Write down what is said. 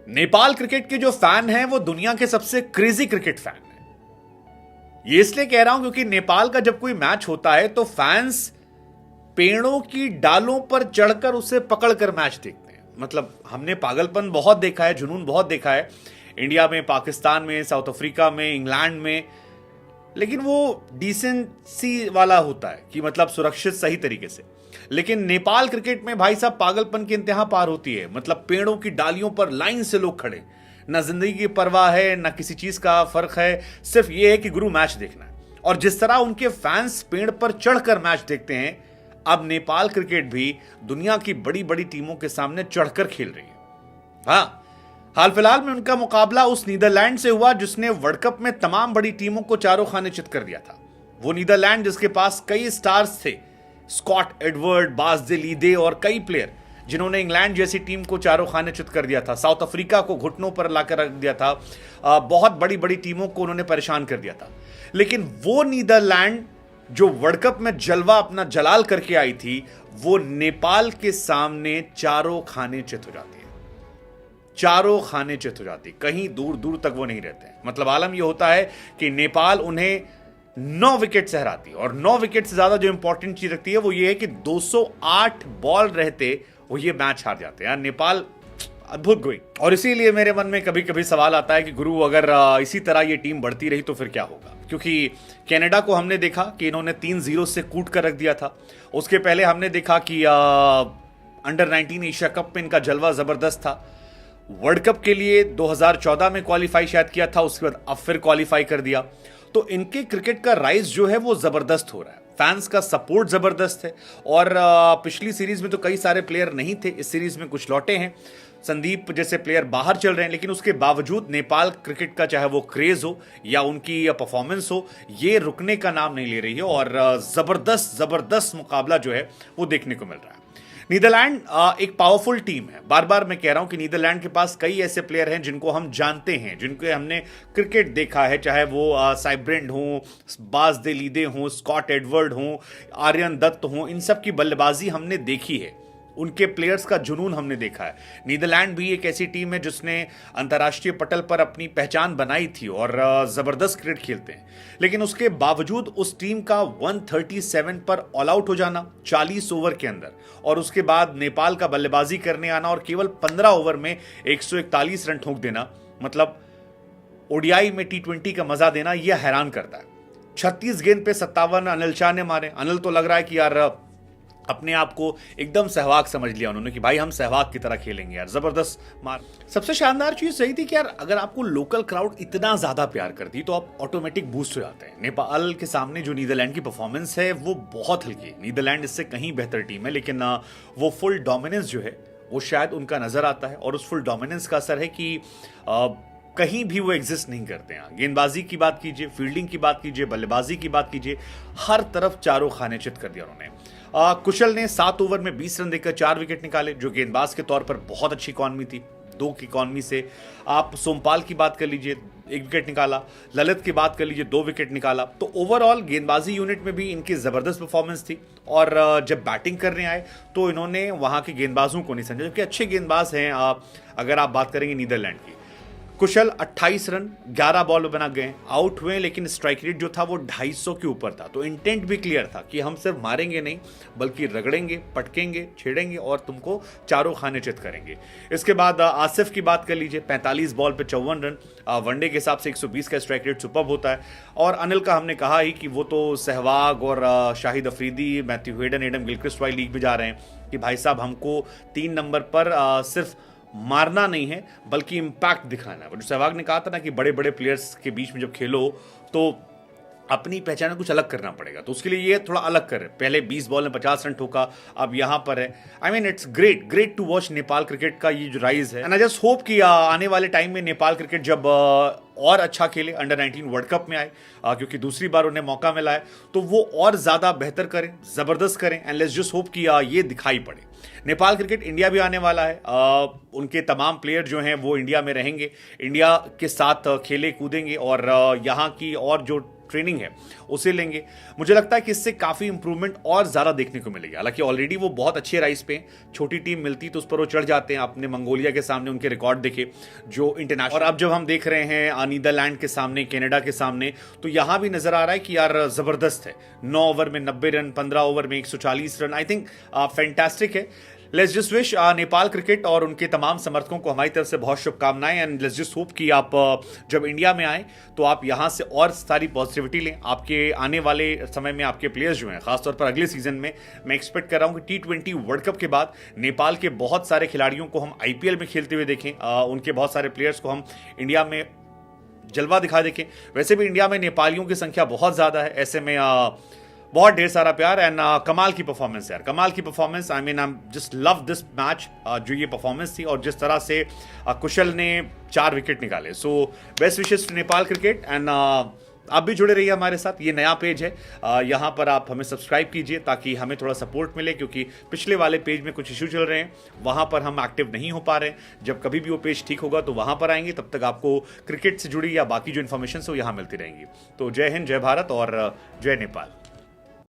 Nepal cricket के जो fan हैं वो दुनिया के सबसे क्रेजी क्रिकेट फैन हैं। ये इसलिए कह रहा हूं क्योंकि नेपाल का जब कोई मैच होता है तो फैंस पेड़ों की डालों पर चढ़कर उसे पकड़कर मैच देखते हैं। मतलब हमने पागलपन बहुत देखा है, जुनून बहुत देखा है इंडिया में, पाकिस्तान में, साउथ अफ्रीका में, इंग्लैंड में, लेकिन वो डिसेंसी वाला होता है कि मतलब सुरक्षित सही तरीके से। लेकिन नेपाल क्रिकेट में भाई साहब पागलपन की इंतहा पार होती है। मतलब पेड़ों की डालियों पर लाइन से लोग खड़े, ना जिंदगी की परवाह है, ना किसी चीज का फर्क है, सिर्फ ये है कि गुरु मैच देखना है। और जिस तरह उनके फैंस पेड़ पर चढ़कर मैच देखते हैं, अब नेपाल क्रिकेट भी दुनिया की बड़ी बड़ी टीमों के सामने चढ़कर खेल रही है। हाँ, हाल फिलहाल में उनका मुकाबला उस नीदरलैंड से हुआ जिसने वर्ल्ड कप में तमाम बड़ी टीमों को चारों खाने चित कर दिया था। वो नीदरलैंड जिसके पास कई स्टार्स थे, स्कॉट एडवर्ड, बास दे लीदे और कई प्लेयर जिन्होंने इंग्लैंड जैसी टीम को चारों खाने चित कर दिया था, साउथ अफ्रीका को घुटनों पर लाकर रख दिया था, बहुत बड़ी बड़ी टीमों को उन्होंने परेशान कर दिया था। लेकिन वो नीदरलैंड जो वर्ल्ड कप में जलवा अपना जलाल करके आई थी, वो नेपाल के सामने चारों खाने चित हो जाती है। चारों खाने चित हो जाती, कहीं दूर दूर तक वो नहीं रहते। मतलब आलम यह होता है कि नेपाल उन्हें 9 विकेट से हराती है। और 9 विकेट से ज्यादा जो इंपॉर्टेंट चीज रखती है वो ये है कि 208 बॉल रहते वो ये मैच हार जाते हैं। यार नेपाल अद्भुत गोई। और इसीलिए मेरे मन में कभी कभी सवाल आता है कि गुरु अगर इसी तरह ये टीम बढ़ती रही तो फिर क्या होगा। क्योंकि कनाडा को हमने देखा कि इन्होंने 3-0 से कूट कर रख दिया था। उसके पहले हमने देखा कि अंडर 19 एशिया कप में इनका जलवा जबरदस्त था। वर्ल्ड कप के लिए 2014 में क्वालिफाई शायद किया था, उसके बाद अब फिर क्वालिफाई कर दिया। तो इनके क्रिकेट का राइज जो है वो जबरदस्त हो रहा है, फैंस का सपोर्ट जबरदस्त है। और पिछली सीरीज में तो कई सारे प्लेयर नहीं थे, इस सीरीज में कुछ लौटे हैं, संदीप जैसे प्लेयर बाहर चल रहे हैं। लेकिन उसके बावजूद नेपाल क्रिकेट का चाहे वो क्रेज हो या उनकी परफॉर्मेंस हो, ये रुकने का नाम नहीं ले रही है। और जबरदस्त जबरदस्त मुकाबला जो है वो देखने को मिल रहा है। नीदरलैंड एक पावरफुल टीम है। बार बार मैं कह रहा हूं कि नीदरलैंड के पास कई ऐसे प्लेयर हैं जिनको हम जानते हैं, जिनको हमने क्रिकेट देखा है, चाहे वो साइब्रेंड हो, बास दे लीदे हो, स्कॉट एडवर्ड हो, आर्यन दत्त हो, इन सब की बल्लेबाजी हमने देखी है, उनके प्लेयर्स का जुनून हमने देखा है। नीदरलैंड भी एक ऐसी टीम है जिसने अंतर्राष्ट्रीय पटल पर अपनी पहचान बनाई थी और जबरदस्त क्रिकेट खेलते हैं। लेकिन उसके बावजूद उस टीम का 137 पर ऑल आउट हो जाना 40 ओवर के अंदर, और उसके बाद नेपाल का बल्लेबाजी करने आना और केवल 15 ओवर में 141 रन ठोक देना, मतलब ओडीआई में T20 का मजा देना, यह हैरान करता है। 36 गेंद पे 57 अनिल शाह ने मारे। अनिल तो लग रहा है कि यार अपने आप को एकदम सहवाग समझ लिया उन्होंने कि भाई हम सहवाग की तरह खेलेंगे यार, जबरदस्त मार। सबसे शानदार चीज यही थी कि यार अगर आपको लोकल क्राउड इतना ज्यादा प्यार करती तो आप ऑटोमेटिक बूस्ट हो जाते हैं। नेपाल के सामने जो नीदरलैंड की परफॉर्मेंस है वो बहुत हल्की है। नीदरलैंड इससे कहीं बेहतर टीम है, लेकिन वो फुल डोमिनेंस जो है वो शायद उनका नजर आता है। और उस फुल डोमिनेंस का असर है कि कहीं भी वो एग्जिस्ट नहीं करते हैं। गेंदबाजी की बात कीजिए, फील्डिंग की बात कीजिए, बल्लेबाजी की बात कीजिए, हर तरफ चारों खाने चित कर दिया उन्होंने। कुशल ने 7 ओवर में 20 रन देकर 4 विकेट निकाले, जो गेंदबाज के तौर पर बहुत अच्छी इकॉनमी थी। 2 की इकॉनमी से आप सोमपाल की बात कर लीजिए, 1 विकेट निकाला, ललित की बात कर लीजिए, 2 विकेट निकाला। तो ओवरऑल गेंदबाजी यूनिट में भी इनकी जबरदस्त परफॉर्मेंस थी। और जब बैटिंग करने आए तो इन्होंने वहां के गेंदबाजों को नहीं समझा, क्योंकि अच्छे गेंदबाज हैं। अगर आप बात करेंगे नीदरलैंड की, कुशल 28 रन 11 बॉल में बना गए, आउट हुए, लेकिन स्ट्राइक रेट जो था वो 250 के ऊपर था। तो इंटेंट भी क्लियर था कि हम सिर्फ मारेंगे नहीं बल्कि रगड़ेंगे, पटकेंगे, छेड़ेंगे और तुमको चारों खाने चित करेंगे। इसके बाद आसिफ की बात कर लीजिए, 45 बॉल पे 54 रन, वनडे के हिसाब से 120 का स्ट्राइक रेट सुपर्ब होता है। और अनिल का हमने कहा ही कि वो तो सहवाग और Shahid Afridi, Matthew Hayden, Adam Gilchrist वाली लीग भी जा रहे हैं कि भाई साहब हमको 3 नंबर पर सिर्फ मारना नहीं है बल्कि इंपैक्ट दिखाना है। जो सहवाग ने कहा था ना कि बड़े बड़े प्लेयर्स के बीच में जब खेलो तो अपनी पहचान कुछ अलग करना पड़ेगा, तो उसके लिए ये थोड़ा अलग कर। पहले 20 बॉल में 50 रन ठोका, अब यहां पर है। I mean it's great to watch Nepal cricket का ये जो राइज है। एंड आई जस्ट होप कि आने वाले टाइम में नेपाल क्रिकेट जब और अच्छा खेले, अंडर 19 वर्ल्ड कप में आए, क्योंकि दूसरी बार उन्हें मौका मिला है, तो वो और ज्यादा बेहतर करें, जबरदस्त करें। एंड लेट्स जस्ट होप कि ये दिखाई पड़े। नेपाल क्रिकेट इंडिया भी आने वाला है। उनके तमाम प्लेयर जो हैं वो इंडिया में रहेंगे, इंडिया के साथ खेले कूदेंगे और यहाँ की और जो ट्रेनिंग है उसे लेंगे, मुझे लगता है कि इससे काफ़ी इंप्रूवमेंट और ज़्यादा देखने को मिलेगी। हालांकि ऑलरेडी वो बहुत अच्छे राइस पे, छोटी टीम मिलती तो उस पर वो चढ़ जाते हैं। आपने मंगोलिया के सामने उनके रिकॉर्ड देखे जो इंटरनेशनल, और अब जब हम देख रहे हैं नीदरलैंड के सामने, कनाडा के सामने, तो यहां भी नजर आ रहा है कि यार जबरदस्त है। 9 ओवर में 90 रन, 15 ओवर में 140 रन, आई थिंक फैंटास्टिक है। Let's just wish Nepal cricket और उनके तमाम समर्थकों को हमारी तरफ से बहुत शुभकामनाएं, एंड लेट्स जस्ट होप कि आप जब इंडिया में आए तो आप यहां से और सारी पॉजिटिविटी लें। आपके आने वाले समय में आपके प्लेयर्स जो हैं, खासतौर पर अगले सीजन में मैं एक्सपेक्ट कर रहा हूं कि T20 वर्ल्ड कप के बाद नेपाल के बहुत सारे खिलाड़ियों को हम IPL में खेलते हुए देखें, उनके बहुत सारे प्लेयर्स को हम इंडिया में जलवा दिखा देखें। वैसे भी इंडिया में नेपालियों की संख्या बहुत ज़्यादा है, ऐसे में बहुत ढेर सारा प्यार, एंड कमाल की परफॉर्मेंस यार, कमाल की performance. I mean I just love this match, जो ये परफॉर्मेंस थी और जिस तरह से कुशल ने 4 विकेट निकाले। So best wishes to Nepal cricket, and आप भी जुड़े रहिए हमारे साथ। ये नया पेज है, यहाँ पर आप हमें सब्सक्राइब कीजिए ताकि हमें थोड़ा सपोर्ट मिले, क्योंकि पिछले वाले पेज में कुछ इशू चल रहे हैं, वहाँ पर हम एक्टिव नहीं हो पा रहे हैं। जब कभी भी वो पेज ठीक होगा तो वहाँ पर आएंगे, तब तक आपको क्रिकेट से जुड़ी या बाकी जो इन्फॉर्मेशन है वो यहाँ मिलती रहेंगी। तो जय हिंद, जय भारत और जय नेपाल।